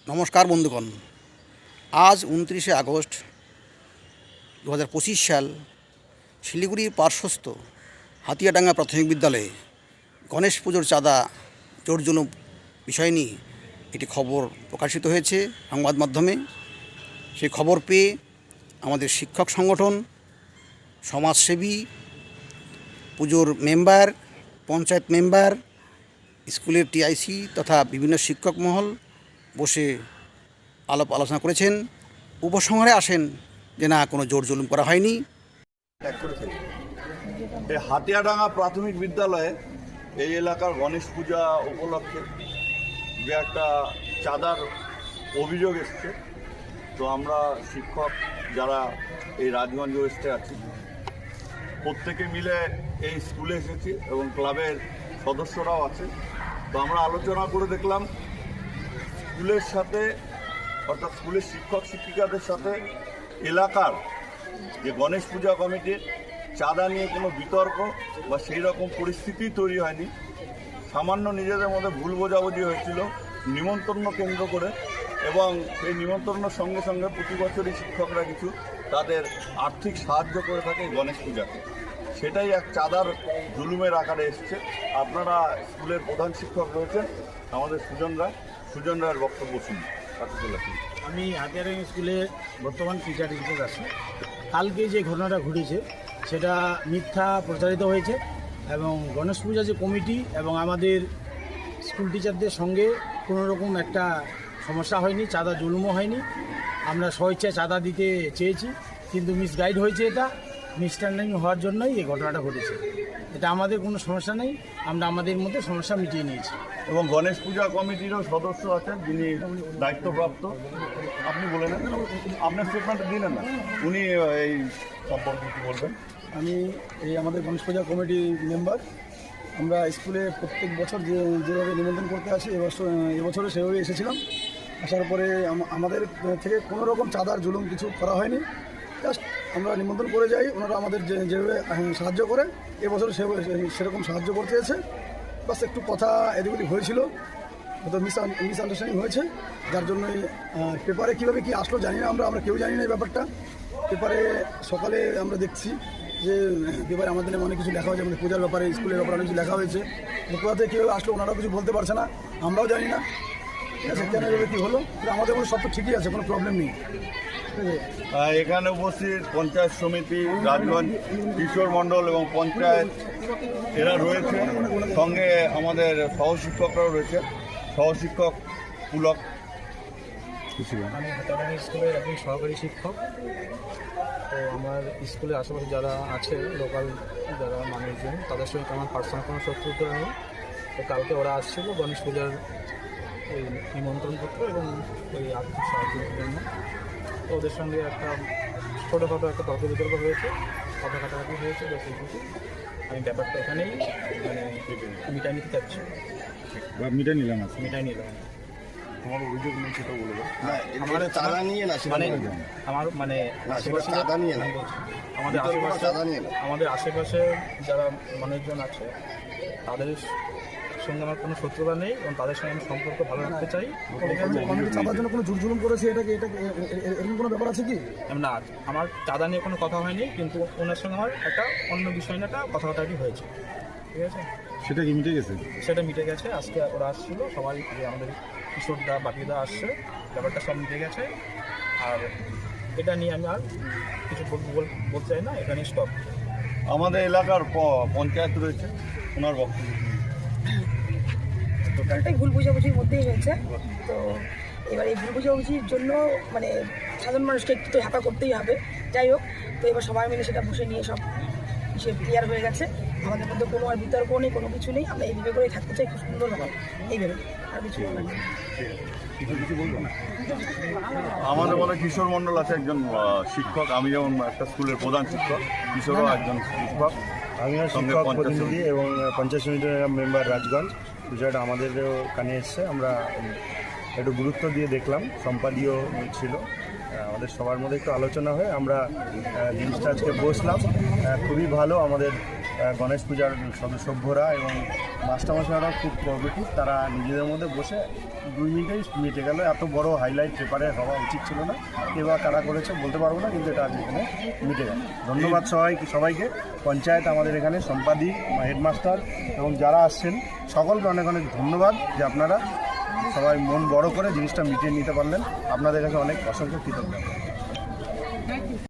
নমস্কার বন্ধুগণ, আজ 29শে আগস্ট 2025 সাল শিলিগুড়ির পার্শ্বস্থ হাতিয়াডাঙ্গা প্রাথমিক বিদ্যালয়ে গণেশ পুজোর চাঁদা জোরজুলুম বিষয় নিয়ে একটি খবর প্রকাশিত হয়েছে সংবাদ মাধ্যমে। সেই খবর পেয়ে আমাদের শিক্ষক সংগঠন, সমাজসেবী, পুজোর মেম্বার, পঞ্চায়েত মেম্বার, স্কুলের টিআইসি তথা বিভিন্ন শিক্ষক মহল বসে আলাপ আলোচনা করেছেন। উপসংহারে আসেন যে না, কোনো জোর জুলুম করা হয়নি। এই হাতিয়াডাঙ্গা প্রাথমিক বিদ্যালয়ে এই এলাকার গণেশ পূজা উপলক্ষে যে একটা চাঁদার অভিযোগ এসছে, তো আমরা শিক্ষক যারা এই রাজগঞ্জ ওয়েস্টে আছি প্রত্যেকে মিলে এই স্কুলে এসেছি এবং ক্লাবের সদস্যরাও আছে। তো আমরা আলোচনা করে দেখলাম স্কুলের সাথে, অর্থাৎ স্কুলের শিক্ষক শিক্ষিকাদের সাথে এলাকার যে গণেশ পূজা কমিটির চাঁদা নিয়ে কোনো বিতর্ক বা সেই রকম পরিস্থিতি তৈরি হয়নি। সামান্য নিজেদের মধ্যে ভুল বোঝাবুঝি হয়েছিল নিমন্ত্রণ কেন্দ্র করে, এবং সেই নিমন্ত্রণের সঙ্গে সঙ্গে প্রতি বছরই শিক্ষকরা কিছু তাদের আর্থিক সাহায্য করে থাকে গণেশ পূজাকে। সেটাই এক চাঁদার জুলুমের আকারে এসছে। আপনারা স্কুলের প্রধান শিক্ষক রয়েছেন আমাদের সুজন রায়ের বক্তব্য শুনুন। আমি হাতিয়াডাঙ্গা স্কুলে বর্তমান টিচার হিসেবে আছি। কালকে যে ঘটনাটা ঘটেছে সেটা মিথ্যা প্রচারিত হয়েছে, এবং গণেশ পূজা যে কমিটি এবং আমাদের স্কুল টিচারদের সঙ্গে কোনো রকম একটা সমস্যা হয়নি, চাঁদা জুলুমও হয়নি। আমরা স্বেচ্ছায় চাঁদা দিতে চেয়েছি, কিন্তু মিসগাইড হয়েছে। এটা মিসআন্ডারস্ট্যান্ডিং হওয়ার জন্যই এই ঘটনাটা ঘটেছে। এটা আমাদের কোনো সমস্যা নেই, আমরা আমাদের মধ্যে সমস্যা মিটিয়ে নিয়েছি। এবং গণেশ পূজা কমিটিরও সদস্য আছেন যিনি দায়িত্বপ্রাপ্ত, আপনি বলে নেন, আপনার স্টেটমেন্ট দিলেন না, উনি এই সম্পর্কে কী বলবেন? আমি এই আমাদের গণেশ পূজা কমিটির মেম্বার। আমরা স্কুলে প্রত্যেক বছর যেভাবে নিমন্ত্রণ করতে আসি এবছরও সেভাবে এসেছিলাম। আসার পরে আমাদের থেকে কোনো রকম চাঁদার জুলুম কিছু করা হয়নি। জাস্ট আমরা নিমন্ত্রণ করে যাই, ওনারা আমাদের যেভাবে সাহায্য করে এবছর সেরকম সাহায্য করতে এসে বাস একটু কথা এদিক হয়েছিল, হয়তো মিসআন্ডারস্ট্যান্ডিং হয়েছে, যার জন্যই পেপারে কীভাবে কী আসলো জানি না। আমরা কেউ জানি না এই ব্যাপারটা। পেপারে সকালে আমরা দেখছি যে পেপারে আমাদের অনেক কিছু লেখা হয়েছে, আমাদের পূজার ব্যাপারে, স্কুলের ব্যাপারে অনেক কিছু লেখা হয়েছে। কোথা থেকে কীভাবে আসলো ওনারাও কিছু বলতে পারছে না, আমরাও জানি না। ঠিক আছে, কেন এভাবে কী হলো, আমাদের মধ্যে সব তো ঠিকই আছে, কোনো প্রবলেম নেই। এখানে উপস্থিত পঞ্চায়েত সমিতি, রাজগঞ্জ কিশোর মণ্ডল এবং পঞ্চায়েত এরা রয়েছে, সঙ্গে আমাদের সহশিক্ষকরাও রয়েছে, সহশিক্ষক পুলক। আমি হাতিয়াডাঙ্গা স্কুলের একজন সহকারী শিক্ষক। তো আমার স্কুলের আশেপাশে যারা আছে, লোকাল যারা মানুষজন, তাদের সঙ্গে আমার পার্সোনাল কোনো শত্রুতা নেই। তো কালকে ওরা আসছিল গণেশ পূজার ওই নিমন্ত্রণপত্র এবং ওই আর্থিক সাহায্যের জন্য। তো ওদের সঙ্গে একটা ছোটোখাটো একটা তর্ক বিতর্ক হয়েছে, কথা কাটাকাটি হয়েছে। তো সেইটুকু আমি ব্যাপারটা এখানেই মিটাই নিতে চাচ্ছি। মিটাই নিলাম। তোমার অভিযোগ নেই সেটা বলবো। আমাদের চাঁদা নিয়ে না, মানে আমার মানে আশেপাশে চাঁদা নিয়ে না, আমাদের আশেপাশে যারা মানুষজন আছে তাদের সঙ্গে আমার কোনো শত্রুতা নেই, এবং তাদের সঙ্গে আমি সম্পর্ক ভালো রাখতে চাই। চাঁদার জন্য কোনো জুলুম করেছে এটা এরকম কোনো ব্যাপার আছে কি? না, আমার চাঁদা নিয়ে কোনো কথা হয়নি, কিন্তু ওনার সঙ্গে আমার একটা অন্য বিষয় নিয়ে একটা কথাবার্তাটি হয়েছে। ঠিক আছে, সেটা কি মিটে গেছে? সেটা মিটে গেছে। আজকে ওরা আসছিল সবাই, আমাদের কিশোরদা, বাপিদা আসছে, ব্যাপারটা সব মিটে গেছে। আর এটা নিয়ে আমি আর কিছু বলতে চাই না, এখানে স্টপ। আমাদের এলাকার পঞ্চায়েত রয়েছে, ওনার বক্তব্য। টোটালটাই ভুল বোঝাবুঝির মধ্যেই হয়েছে। তো এবার এই ভুল বোঝাবুঝির জন্য মানে সাধারণ মানুষকে একটু তো হ্যাপা করতেই হবে। যাই হোক, তো এবার সবাই মিলে সেটা বসে নিয়ে সব হিসেব ক্লিয়ার হয়ে গেছে। আমাদের মধ্যে কোনো আর বিতর্ক নেই, কোনো কিছু নেই। আমরা এইভাবে করেই থাকতে চাই, খুব সুন্দরভাবে এইভাবে, আর কিছু বলার নেই। আমাদের বলে কিশোর মণ্ডল আছে একজন শিক্ষক, আমি যেমন একটা স্কুলের প্রধান শিক্ষক, কিশোরও একজন শিক্ষক। আমিও শিক্ষক প্রতিনিধি এবং পঞ্চায়েত সমিতির মেম্বার রাজগঞ্জ। বিষয়টা আমাদেরও কানে এসছে, আমরা একটু গুরুত্ব দিয়ে দেখলাম, সম্পাদীয় ছিল, আমাদের সবার মধ্যে একটু আলোচনা হয়ে আমরা জিনিসটা আজকে বসলাম। খুবই ভালো, আমাদের গণেশ পূজার সদস্যভ্যরা এবং মাস্টারমশাইরাও খুব কোঅপারেটিভ। তারা নিজেদের মধ্যে বসে 2 মিনিটেই মিটে গেল। এত বড় হাইলাইট পেপারে হওয়া উচিত ছিল না, এবার কারা করেছে বলতে পারবো না, কিন্তু এটা আজ এখানে মিটে গেল। ধন্যবাদ সবাইকে, পঞ্চায়েত, আমাদের এখানে সম্পাদিক, হেডমাস্টার এবং যারা আসছেন সকলকে অনেক অনেক ধন্যবাদ যে আপনারা সবাই মন বড় করে জিনিসটা মিটিয়ে নিতে পারলেন। আপনাদের কাছে অনেক অসংখ্য কৃতজ্ঞতা।